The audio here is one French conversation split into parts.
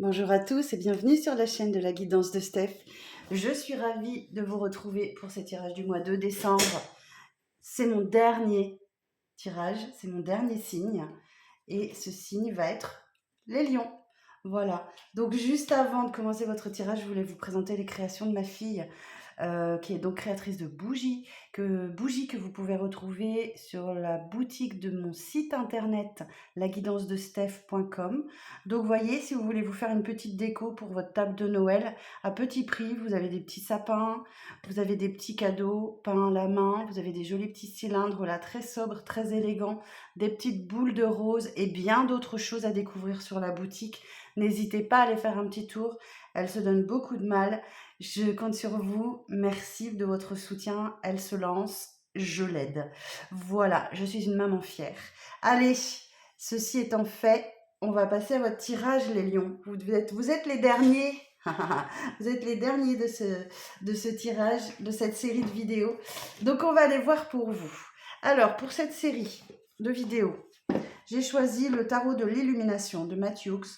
Bonjour à tous et bienvenue sur la chaîne de la guidance de Steph. Je suis ravie de vous retrouver pour ce tirage du mois de décembre. C'est mon dernier tirage, c'est mon dernier signe et ce signe va être les lions. Voilà, donc juste avant de commencer votre tirage, je voulais vous présenter les créations de ma fille qui est donc créatrice de bougies que vous pouvez retrouver sur la boutique de mon site internet laguidancedesteph.com. Donc voyez, si vous voulez vous faire une petite déco pour votre table de Noël à petit prix, vous avez des petits sapins, vous avez des petits cadeaux peints à la main, vous avez des jolis petits cylindres là très sobres, très élégants, des petites boules de rose et bien d'autres choses à découvrir sur la boutique. N'hésitez pas à aller faire un petit tour, elle se donne beaucoup de mal. Je compte sur vous, merci de votre soutien, elle se lance, je l'aide. Voilà, je suis une maman fière. Allez, ceci étant fait, on va passer à votre tirage les lions. Vous êtes les derniers, vous êtes les derniers de ce tirage, de cette série de vidéos. Donc on va aller voir pour vous. Alors pour cette série de vidéos, j'ai choisi le tarot de l'illumination de Matthew Hughes.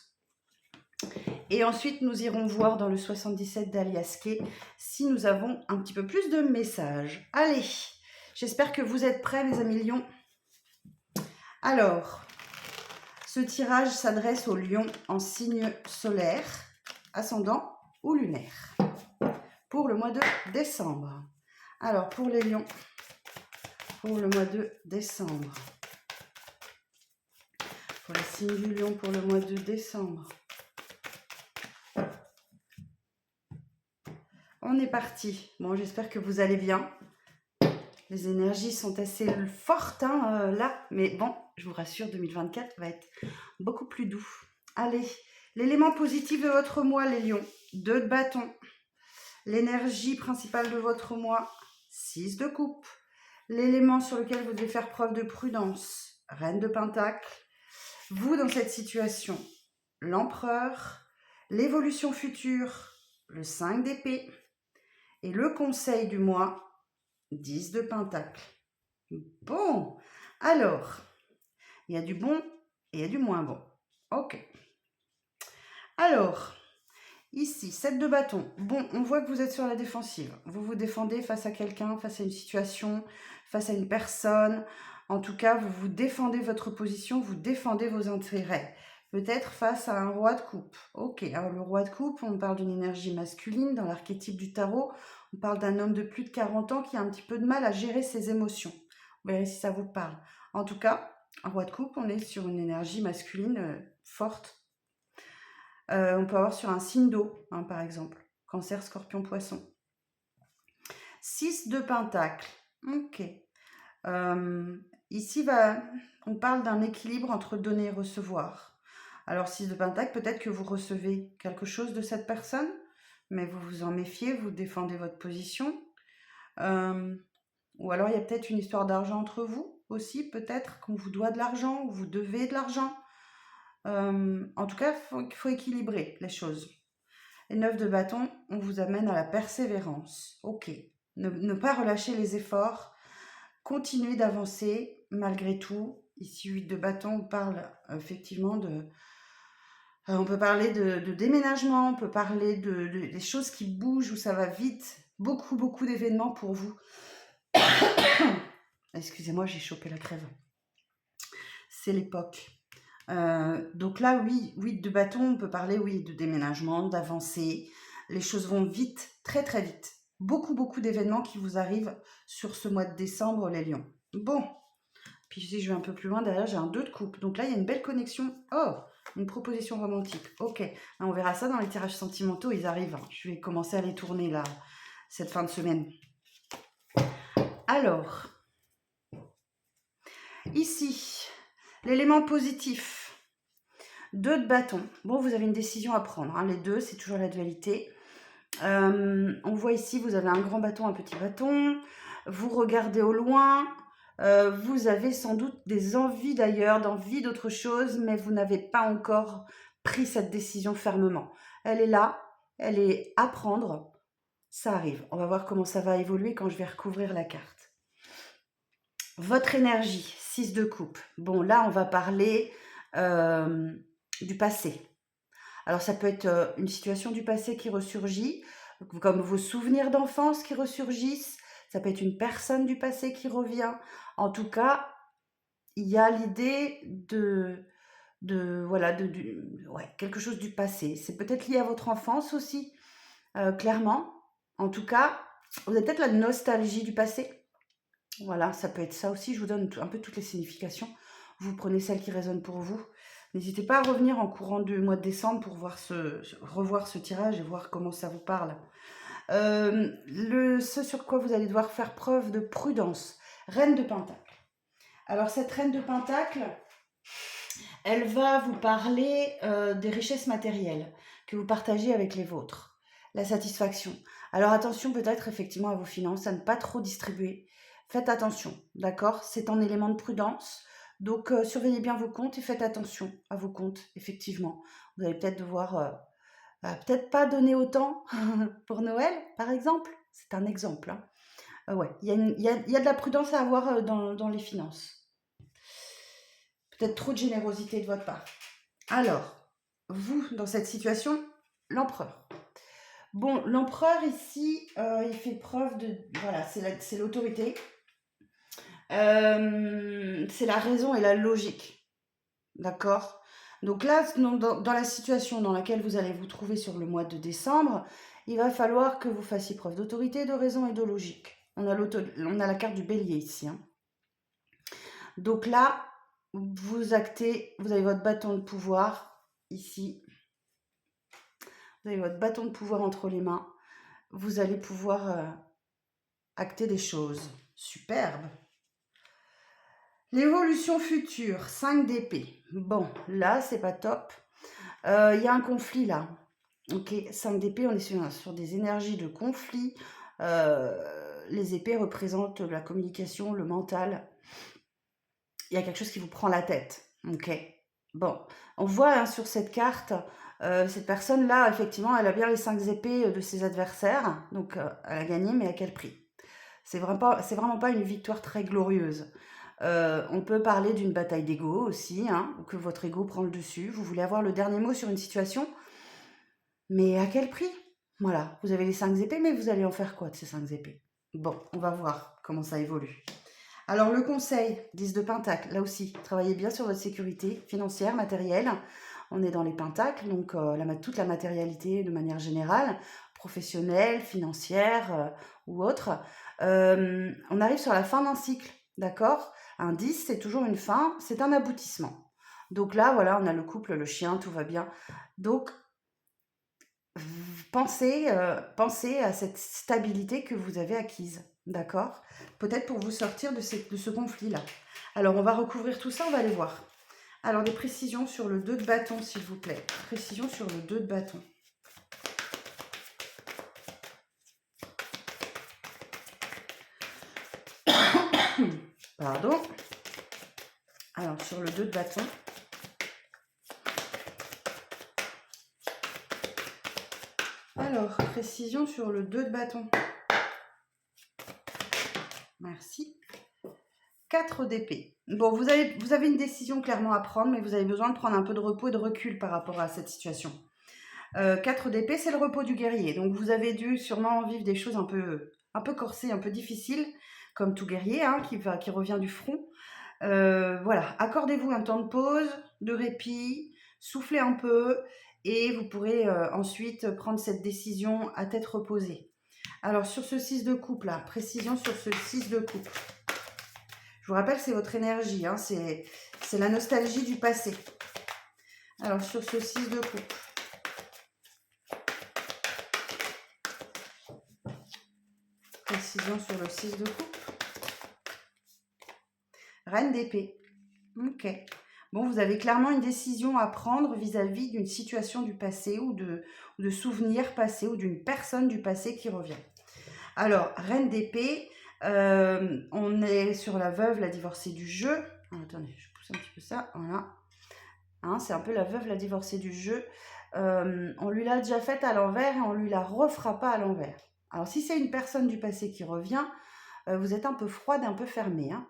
Et ensuite, nous irons voir dans le 77 d'Alias Kay si nous avons un petit peu plus de messages. Allez, j'espère que vous êtes prêts, mes amis lions. Alors, ce tirage s'adresse aux lions en signe solaire, ascendant ou lunaire, pour le mois de décembre. Alors, pour les lions, pour le mois de décembre, pour les signes du lion pour le mois de décembre. On est parti. Bon, j'espère que vous allez bien. Les énergies sont assez fortes là, mais bon, je vous rassure, 2024 va être beaucoup plus doux. Allez, l'élément positif de votre mois, les lions, 2 de bâton. L'énergie principale de votre mois, 6 de coupe. L'élément sur lequel vous devez faire preuve de prudence, reine de pentacle. Vous, dans cette situation, l'empereur. L'évolution future, le 5 d'épée. Et le conseil du mois, 10 de pentacle. Bon, alors, il y a du bon et il y a du moins bon. Ok. Alors, ici, 7 de bâton. Bon, on voit que vous êtes sur la défensive. Vous vous défendez face à quelqu'un, face à une situation, face à une personne. En tout cas, vous vous défendez votre position, vous défendez vos intérêts. Peut-être face à un roi de coupe. Ok, alors le roi de coupe, on parle d'une énergie masculine dans l'archétype du tarot. On parle d'un homme de plus de 40 ans qui a un petit peu de mal à gérer ses émotions. Vous verrez si ça vous parle. En tout cas, un roi de coupe, on est sur une énergie masculine forte. On peut avoir sur un signe d'eau, par exemple. Cancer, scorpion, poisson. 6 de pentacle. Ok. Ici, on parle d'un équilibre entre donner et recevoir. Alors, 6 de pentacle, peut-être que vous recevez quelque chose de cette personne, mais vous vous en méfiez, vous défendez votre position. Ou alors, il y a peut-être une histoire d'argent entre vous aussi, peut-être qu'on vous doit de l'argent ou vous devez de l'argent. En tout cas, il faut équilibrer les choses. Et 9 de bâton, on vous amène à la persévérance. Ok. Ne pas relâcher les efforts. Continuer d'avancer malgré tout. Ici, 8 de bâton, on parle effectivement de... on peut parler de déménagement, on peut parler des choses qui bougent, où ça va vite. Beaucoup, beaucoup d'événements pour vous. Excusez-moi, j'ai chopé la crève. C'est l'époque. Donc là, oui, 8 de bâton, on peut parler, oui, de déménagement, d'avancer. Les choses vont vite, très très vite. Beaucoup, beaucoup d'événements qui vous arrivent sur ce mois de décembre, les lions. Bon, puis si je vais un peu plus loin, derrière, j'ai un 2 de coupe. Donc là, il y a une belle connexion. Oh, une proposition romantique. Ok, on verra ça dans les tirages sentimentaux, ils arrivent. Je vais commencer à les tourner là, cette fin de semaine. Alors, ici, l'élément positif. 2 de bâton. Bon, vous avez une décision à prendre. Les deux, c'est toujours la dualité. On voit ici, vous avez un grand bâton, un petit bâton. Vous regardez au loin. Vous avez sans doute des envies d'ailleurs, d'envie d'autre chose, mais vous n'avez pas encore pris cette décision fermement. Elle est là, elle est à prendre. Ça arrive. On va voir comment ça va évoluer quand je vais recouvrir la carte. Votre énergie, 6 de coupe. Bon, là, on va parler du passé. Alors ça peut être une situation du passé qui ressurgit, comme vos souvenirs d'enfance qui ressurgissent. Ça peut être une personne du passé qui revient. En tout cas, il y a l'idée voilà, ouais, quelque chose du passé. C'est peut-être lié à votre enfance aussi, clairement. En tout cas, vous avez peut-être la nostalgie du passé. Voilà, ça peut être ça aussi. Je vous donne un peu toutes les significations. Vous prenez celle qui résonne pour vous. N'hésitez pas à revenir en courant du mois de décembre pour voir revoir ce tirage et voir comment ça vous parle. Ce sur quoi vous allez devoir faire preuve de prudence. Reine de Pentacle. Alors cette Reine de Pentacle, elle va vous parler des richesses matérielles que vous partagez avec les vôtres. La satisfaction. Alors attention peut-être effectivement à vos finances, à ne pas trop distribuer. Faites attention, d'accord? C'est un élément de prudence. Donc surveillez bien vos comptes et faites attention à vos comptes, effectivement. Vous allez peut-être devoir, peut-être pas donner autant pour Noël, par exemple. C'est un exemple, hein. Ouais, il y a de la prudence à avoir dans les finances. Peut-être trop de générosité de votre part. Alors, vous, dans cette situation, l'empereur. Bon, l'empereur ici, il fait preuve de... Voilà, c'est l'autorité. C'est la raison et la logique. D'accord? Donc là, dans la situation dans laquelle vous allez vous trouver sur le mois de décembre, il va falloir que vous fassiez preuve d'autorité, de raison et de logique. On a la carte du bélier ici, hein. Donc là, vous actez, vous avez votre bâton de pouvoir ici. Vous avez votre bâton de pouvoir entre les mains. Vous allez pouvoir acter des choses. Superbe. L'évolution future, 5 d'épée. Bon, là, c'est pas top. Il y a un conflit là. Ok, 5 d'épée, on est sur des énergies de conflit. Les épées représentent la communication, le mental. Il y a quelque chose qui vous prend la tête. Ok. Bon, on voit hein, sur cette carte, cette personne-là, effectivement, elle a bien les 5 épées de ses adversaires. Donc, elle a gagné, mais à quel prix? C'est vraiment pas une victoire très glorieuse. On peut parler d'une bataille d'ego aussi, hein, où que votre ego prend le dessus. Vous voulez avoir le dernier mot sur une situation, mais à quel prix? Voilà, vous avez les 5 épées, mais vous allez en faire quoi de ces 5 épées? Bon, on va voir comment ça évolue. Alors le conseil, 10 de Pentacle, là aussi, travaillez bien sur votre sécurité financière, matérielle. On est dans les Pentacles, donc toute la matérialité de manière générale, professionnelle, financière ou autre. On arrive sur la fin d'un cycle, d'accord? Un 10, c'est toujours une fin, c'est un aboutissement. Donc là, voilà, on a le couple, le chien, tout va bien. Donc, pensez à cette stabilité que vous avez acquise, d'accord? Peut-être pour vous sortir de ce conflit-là. Alors, on va recouvrir tout ça, on va aller voir. Alors, des précisions sur le 2 de bâton, s'il vous plaît. Précision sur le 2 de bâton. Pardon. Alors, sur le 2 de bâton. Alors, précision sur le 2 de bâton. Merci. 4 d'épée. Bon, vous avez une décision clairement à prendre, mais vous avez besoin de prendre un peu de repos et de recul par rapport à cette situation. 4 d'épée, c'est le repos du guerrier. Donc, vous avez dû sûrement vivre des choses un peu corsées, un peu difficiles, comme tout guerrier hein, qui revient du front. Voilà, accordez-vous un temps de pause, de répit, soufflez un peu, et vous pourrez ensuite prendre cette décision à tête reposée. Alors, sur ce 6 de coupe, là, précision sur ce 6 de coupe. Je vous rappelle, c'est votre énergie, hein, c'est la nostalgie du passé. Alors, sur ce 6 de coupe. Précision sur le 6 de coupe. Reine d'épée. Ok. Bon, vous avez clairement une décision à prendre vis-à-vis d'une situation du passé ou de souvenirs passés ou d'une personne du passé qui revient. Alors, Reine d'épée, on est sur la veuve, la divorcée du jeu. Oh, attendez, je pousse un petit peu ça. Voilà. Hein, c'est un peu la veuve, la divorcée du jeu. On lui l'a déjà faite à l'envers et on lui la refera pas à l'envers. Alors, si c'est une personne du passé qui revient, vous êtes un peu froide, un peu fermée. Hein.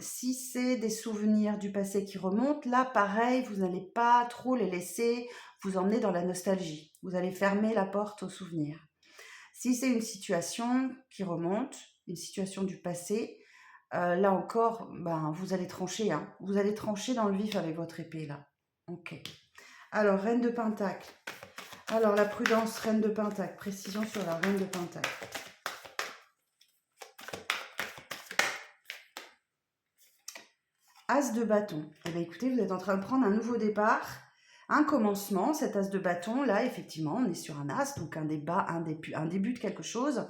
Si c'est des souvenirs du passé qui remontent, là, pareil, vous n'allez pas trop les laisser vous emmener dans la nostalgie. Vous allez fermer la porte aux souvenirs. Si c'est une situation qui remonte, une situation du passé, là encore, ben, vous allez trancher. Hein. Vous allez trancher dans le vif avec votre épée, là. Ok. Alors, Reine de Pentacle. Alors, la prudence, Reine de Pentacle. Précision sur la Reine de Pentacle. As de bâton. Eh bien, écoutez, vous êtes en train de prendre un nouveau départ, un commencement. Cet as de bâton, là, effectivement, on est sur un as, donc un début de quelque chose.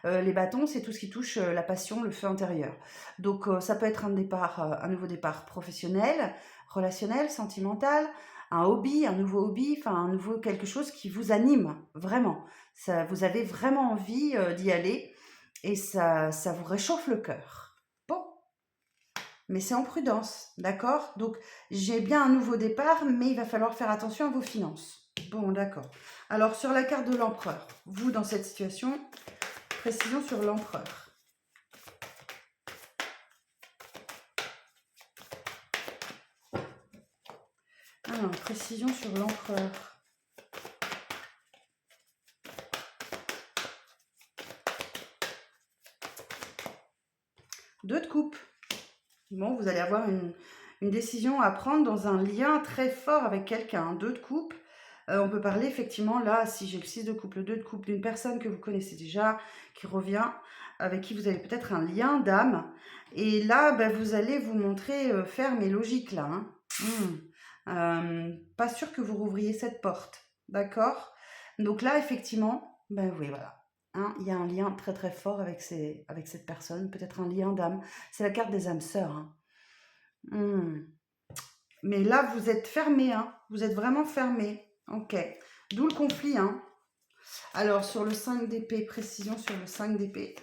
Les bâtons, c'est tout ce qui touche la passion, le feu intérieur. Donc, ça peut être un nouveau départ professionnel, relationnel, sentimental, un hobby, un nouveau hobby, enfin, un nouveau quelque chose qui vous anime, vraiment. Ça, vous avez vraiment envie d'y aller et ça vous réchauffe le cœur. Bon, mais c'est en prudence, d'accord? Donc, j'ai bien un nouveau départ, mais il va falloir faire attention à vos finances. Bon, d'accord. Alors, sur la carte de l'empereur, vous, dans cette situation, précision sur l'empereur. Alors, précision sur l'empereur. Deux de coupe. Bon, vous allez avoir une décision à prendre dans un lien très fort avec quelqu'un. Deux de coupe. On peut parler effectivement, là, si j'ai le 6 de coupe, le 2 de coupe, d'une personne que vous connaissez déjà, qui revient, avec qui vous avez peut-être un lien d'âme. Et là, ben, vous allez vous montrer ferme et logique, là. Hein. Pas sûr que vous rouvriez cette porte. D'accord? Donc là, effectivement, ben oui, voilà. Hein, il y a un lien très très fort avec cette personne, peut-être un lien d'âme. C'est la carte des âmes sœurs. Hein. Mais là, vous êtes fermé, hein. Vous êtes vraiment fermé. Ok. D'où le conflit, hein. Alors, sur le 5 d'épée, précision sur le 5 d'épée.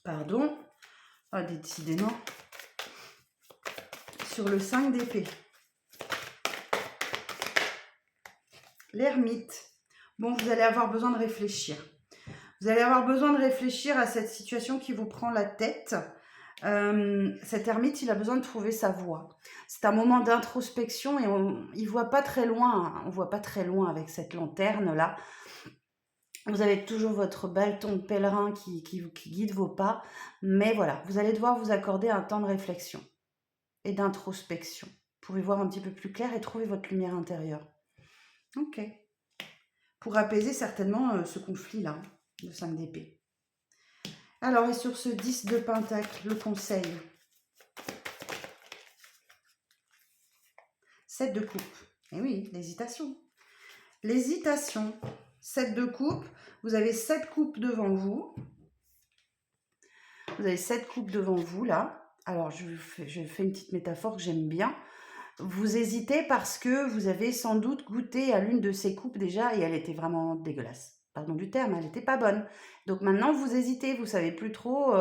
Pardon. Ah, décidément. Sur le 5 d'épée. L'ermite. Bon, vous allez avoir besoin de réfléchir. Vous allez avoir besoin de réfléchir à cette situation qui vous prend la tête. Cet ermite, il a besoin de trouver sa voie. C'est un moment d'introspection et il voit pas très loin. Hein. On voit pas très loin avec cette lanterne-là. Vous avez toujours votre bâton de pèlerin qui guide vos pas. Mais voilà, vous allez devoir vous accorder un temps de réflexion et d'introspection. Vous pouvez voir un petit peu plus clair et trouver votre lumière intérieure. Ok. Pour apaiser certainement ce conflit-là, le 5 d'épée. Alors, et sur ce 10 de pentacle, le conseil. 7 de coupe. Et oui, l'hésitation. L'hésitation. 7 de coupe. Vous avez 7 coupes devant vous. Vous avez 7 coupes devant vous, là. Alors, je fais une petite métaphore que j'aime bien. Vous hésitez parce que vous avez sans doute goûté à l'une de ces coupes déjà et elle était vraiment dégueulasse. Pardon du terme, elle n'était pas bonne. Donc maintenant, vous hésitez, vous savez plus trop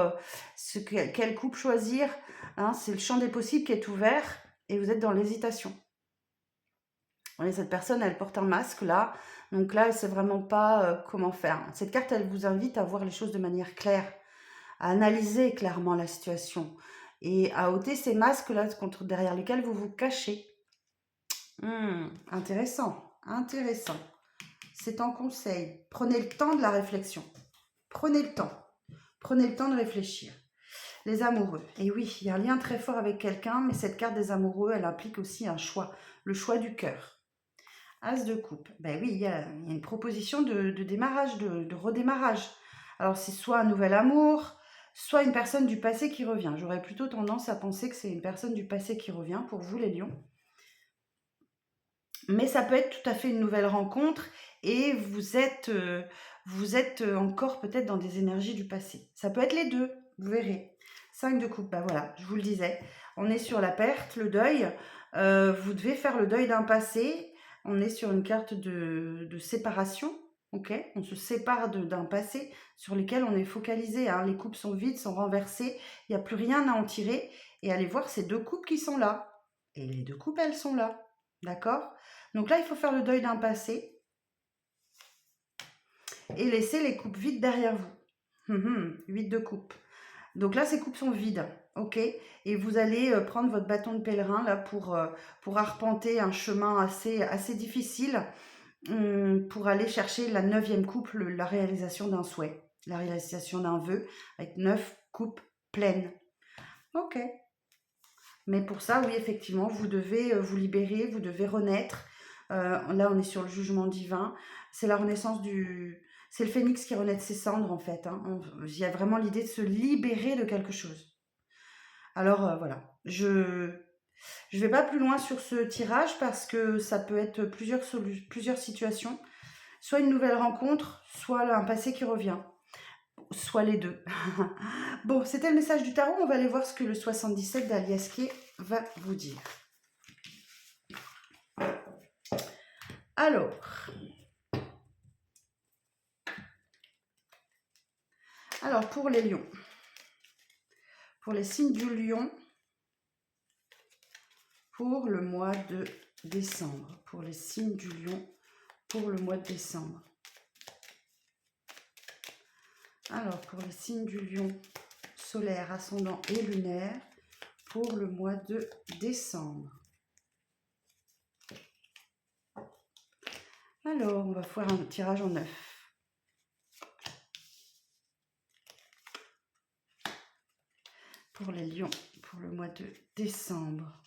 quelle coupe choisir. Hein, c'est le champ des possibles qui est ouvert et vous êtes dans l'hésitation. Voyez, cette personne, elle porte un masque là. Donc là, elle ne sait vraiment pas comment faire. Cette carte, elle vous invite à voir les choses de manière claire, à analyser clairement la situation et à ôter ces masques-là derrière lesquels vous vous cachez. Intéressant, intéressant. C'est en conseil. Prenez le temps de la réflexion. Prenez le temps. Prenez le temps de réfléchir. Les amoureux. Et oui, il y a un lien très fort avec quelqu'un, mais cette carte des amoureux, elle implique aussi un choix. Le choix du cœur. As de coupe. Ben oui, il y a une proposition de démarrage, de redémarrage. Alors, c'est soit un nouvel amour, soit une personne du passé qui revient. J'aurais plutôt tendance à penser que c'est une personne du passé qui revient pour vous, les lions. Mais ça peut être tout à fait une nouvelle rencontre et vous êtes encore peut-être dans des énergies du passé. Ça peut être les deux, vous verrez. 5 de coupe, bah voilà, je vous le disais. On est sur la perte, le deuil. Vous devez faire le deuil d'un passé. On est sur une carte de séparation. Ok, on se sépare d'un passé sur lequel on est focalisé. Hein. Les coupes sont vides, sont renversées. Il n'y a plus rien à en tirer. Et allez voir ces deux coupes qui sont là. Et les deux coupes, elles sont là. D'accord? Donc là, il faut faire le deuil d'un passé et laisser les coupes vides derrière vous. 8 de coupe. Donc là, ces coupes sont vides, ok? Et vous allez prendre votre bâton de pèlerin là pour arpenter un chemin assez difficile pour aller chercher la 9e coupe, la réalisation d'un souhait, la réalisation d'un vœu avec 9 coupes pleines. Ok. Mais pour ça, oui, effectivement, vous devez vous libérer, vous devez renaître. Là, on est sur le jugement divin. C'est la renaissance du... C'est le phénix qui renaît de ses cendres, en fait. Hein. Il y a vraiment l'idée de se libérer de quelque chose. Alors, voilà. Je vais pas plus loin sur ce tirage parce que ça peut être plusieurs situations. Soit une nouvelle rencontre, soit un passé qui revient. Soit les deux. Bon, c'était le message du tarot. On va aller voir ce que le 77 d'Alias Kay va vous dire. Alors, pour les lions, pour les signes du lion, pour le mois de décembre, pour les signes du lion, pour le mois de décembre. Alors, pour les signes du lion, solaire, ascendant et lunaire, pour le mois de décembre. Alors, on va faire un tirage en 9. Pour les lions, pour le mois de décembre.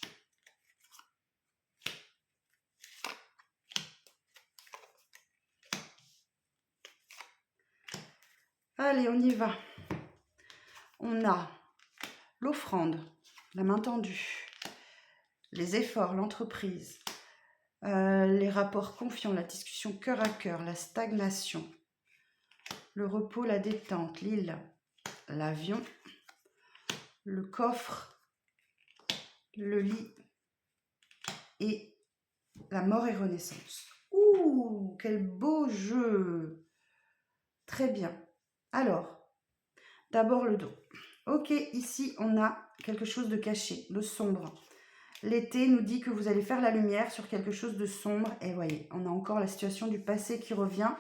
Allez, on y va. On a l'offrande, la main tendue, les efforts, l'entreprise, les rapports confiants, la discussion cœur à cœur, la stagnation, le repos, la détente, l'île, l'avion, le coffre, le lit et la mort et renaissance. Ouh, quel beau jeu! Très bien. Alors, d'abord le dos. Ok, ici on a quelque chose de caché, de sombre. L'été nous dit que vous allez faire la lumière sur quelque chose de sombre. Et voyez, on a encore la situation du passé qui revient.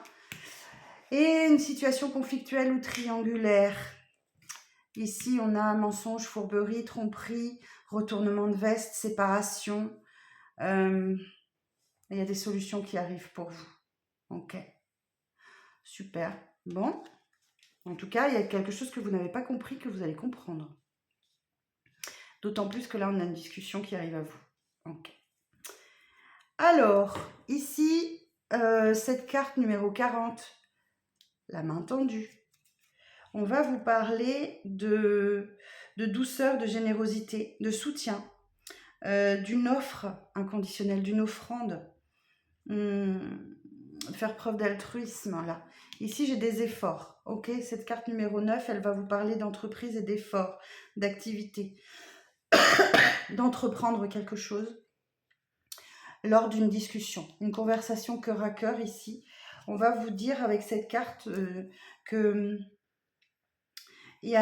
Et une situation conflictuelle ou triangulaire. Ici, on a mensonge, fourberie, tromperie, retournement de veste, séparation. Il y a des solutions qui arrivent pour vous. Ok. Super. Bon. En tout cas, il y a quelque chose que vous n'avez pas compris que vous allez comprendre. D'autant plus que là, on a une discussion qui arrive à vous. Ok. Alors, ici, cette carte numéro 40, la main tendue. On va vous parler de douceur, de générosité, de soutien, d'une offre inconditionnelle, d'une offrande. Faire preuve d'altruisme, là. Ici, j'ai des efforts, ok? Cette carte numéro 9, elle va vous parler d'entreprise et d'efforts, d'activité, d'entreprendre quelque chose lors d'une discussion, une conversation cœur à cœur ici. On va vous dire avec cette carte que il y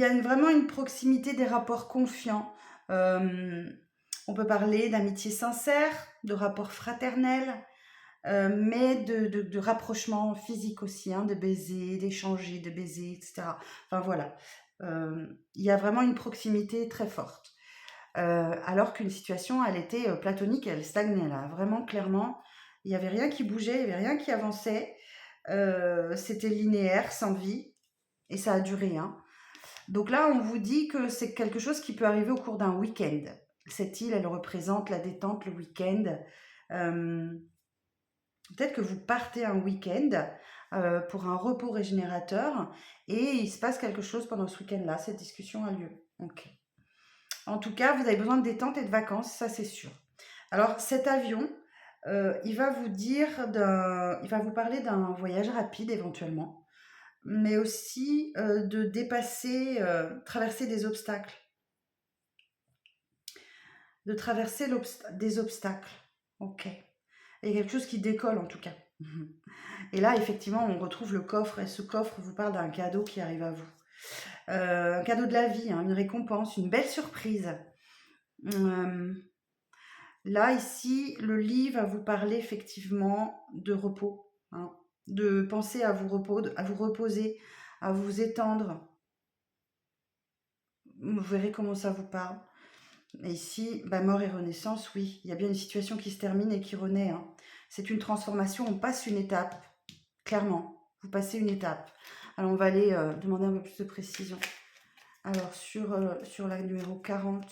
a vraiment une proximité des rapports confiants. On peut parler d'amitié sincère, de rapports fraternels, mais de rapprochement physique aussi, hein, de baiser, d'échanger, de baiser, etc. Enfin voilà, il y a vraiment une proximité très forte. Alors qu'une situation, elle était platonique, elle stagnait là. Vraiment, clairement, il n'y avait rien qui bougeait, il n'y avait rien qui avançait. C'était linéaire, sans vie, et ça a duré. Hein. Donc là, on vous dit que c'est quelque chose qui peut arriver au cours d'un week-end. Cette île, elle représente la détente, le week-end. Peut-être que vous partez un week-end pour un repos régénérateur et il se passe quelque chose pendant ce week-end-là. Cette discussion a lieu. Ok. En tout cas, vous avez besoin de détente et de vacances, ça c'est sûr. Alors cet avion, il va vous parler d'un voyage rapide éventuellement, mais aussi de dépasser, traverser des obstacles. De traverser des obstacles. Ok. Il y a quelque chose qui décolle en tout cas. Et là, effectivement, on retrouve le coffre, et ce coffre vous parle d'un cadeau qui arrive à vous. Un cadeau de la vie, hein, une récompense, une belle surprise. Là, ici, le lit va vous parler effectivement de repos, hein, de penser à vous reposer, à vous étendre. Vous verrez comment ça vous parle. Et ici, bah, mort et renaissance, oui. Il y a bien une situation qui se termine et qui renaît. Hein. C'est une transformation, on passe une étape. Clairement, vous passez une étape. Alors, on va aller demander un peu plus de précision. Alors, sur la numéro 40.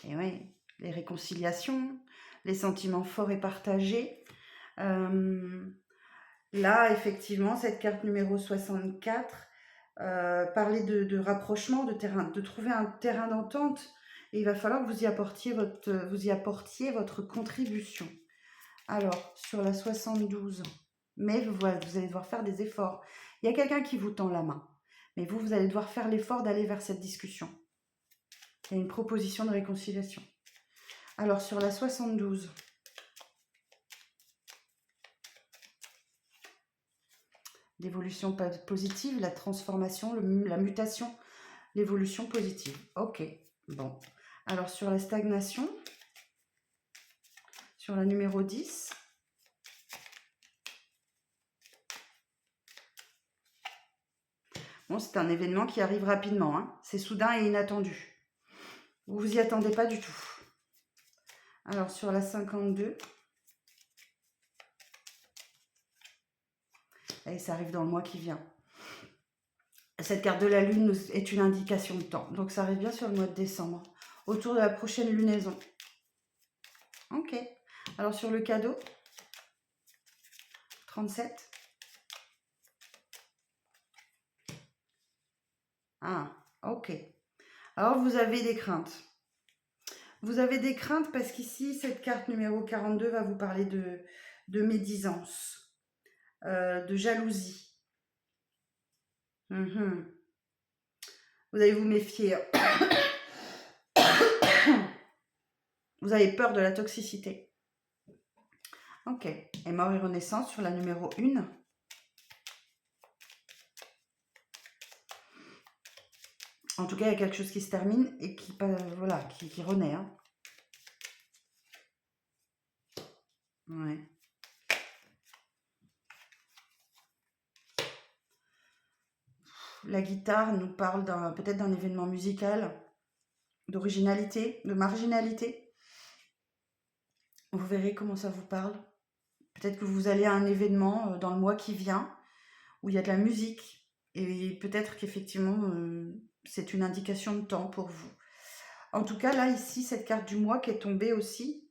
Et oui, les réconciliations, les sentiments forts et partagés. Là, effectivement, cette carte numéro 64 parlait de rapprochement, de trouver un terrain d'entente. Et il va falloir que vous y apportiez votre contribution. Alors, sur la 72, mais vous allez devoir faire des efforts. Il y a quelqu'un qui vous tend la main, mais vous allez devoir faire l'effort d'aller vers cette discussion. Il y a une proposition de réconciliation. Alors, sur la 72, l'évolution positive, la transformation, la mutation, l'évolution positive. Ok, bon. Alors, sur la stagnation, sur la numéro 10, bon, c'est un événement qui arrive rapidement. Hein. C'est soudain et inattendu. Vous vous y attendez pas du tout. Alors, sur la 52, et ça arrive dans le mois qui vient. Cette carte de la lune est une indication de temps. Donc, ça arrive bien sur le mois de décembre, autour de la prochaine lunaison. Ok. Alors, sur le cadeau, 37. Ah, ok. Alors, vous avez des craintes. Vous avez des craintes parce qu'ici, cette carte numéro 42 va vous parler de médisance, de jalousie. Vous allez vous méfier. Vous avez peur de la toxicité. Ok. Et mort et renaissance sur la numéro 1. En tout cas, il y a quelque chose qui se termine et qui renaît. Hein. Ouais. La guitare nous parle peut-être d'un événement musical, d'originalité, de marginalité. Vous verrez comment ça vous parle. Peut-être que vous allez à un événement dans le mois qui vient où il y a de la musique. Et peut-être qu'effectivement, c'est une indication de temps pour vous. En tout cas, là, ici, cette carte du mois qui est tombée aussi,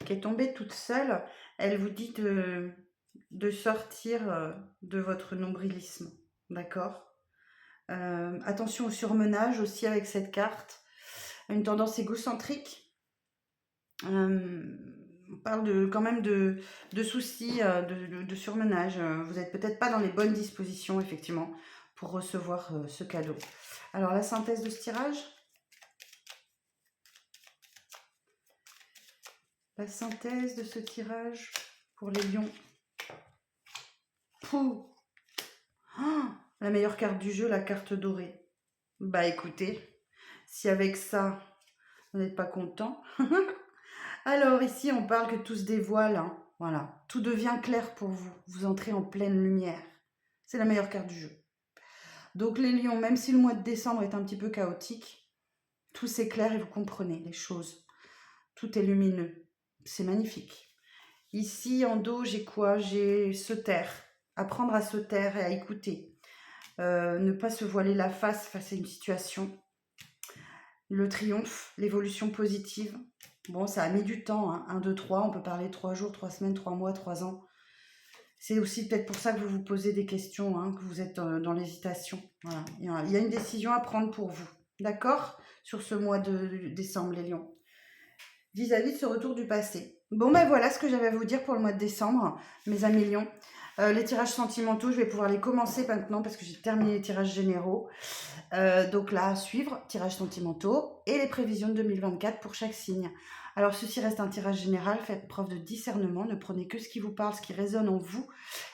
qui est tombée toute seule, elle vous dit de sortir de votre nombrilisme. D'accord ? Attention au surmenage aussi avec cette carte. Une tendance égocentrique. On parle quand même de soucis, de surmenage. Vous n'êtes peut-être pas dans les bonnes dispositions, effectivement, pour recevoir ce cadeau. Alors, la synthèse de ce tirage. La synthèse de ce tirage pour les lions. Pouh. Oh, la meilleure carte du jeu, la carte dorée. Bah écoutez, si avec ça, vous n'êtes pas content. Alors ici, on parle que tout se dévoile. Hein. Voilà, tout devient clair pour vous. Vous entrez en pleine lumière. C'est la meilleure carte du jeu. Donc les lions, même si le mois de décembre est un petit peu chaotique, tout s'éclaire et vous comprenez les choses. Tout est lumineux. C'est magnifique. Ici, en dos, j'ai quoi? J'ai se taire. Apprendre à se taire et à écouter. Ne pas se voiler la face à une situation. Le triomphe, l'évolution positive. Bon, ça a mis du temps. Hein. 1, 2, 3. On peut parler 3 jours, 3 semaines, 3 mois, 3 ans. C'est aussi peut-être pour ça que vous vous posez des questions, hein, que vous êtes dans l'hésitation. Voilà. Il y a une décision à prendre pour vous. D'accord? Sur ce mois de décembre, les lions. Vis-à-vis de ce retour du passé. Bon, ben voilà ce que j'avais à vous dire pour le mois de décembre, mes amis lions. Les tirages sentimentaux, je vais pouvoir les commencer maintenant parce que j'ai terminé les tirages généraux. Donc là, à suivre, tirages sentimentaux et les prévisions de 2024 pour chaque signe. Alors, ceci reste un tirage général, faites preuve de discernement, ne prenez que ce qui vous parle, ce qui résonne en vous,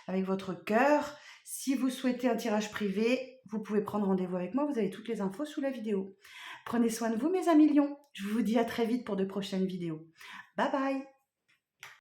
avec votre cœur. Si vous souhaitez un tirage privé, vous pouvez prendre rendez-vous avec moi, vous avez toutes les infos sous la vidéo. Prenez soin de vous, mes amis lions. Je vous dis à très vite pour de prochaines vidéos. Bye bye!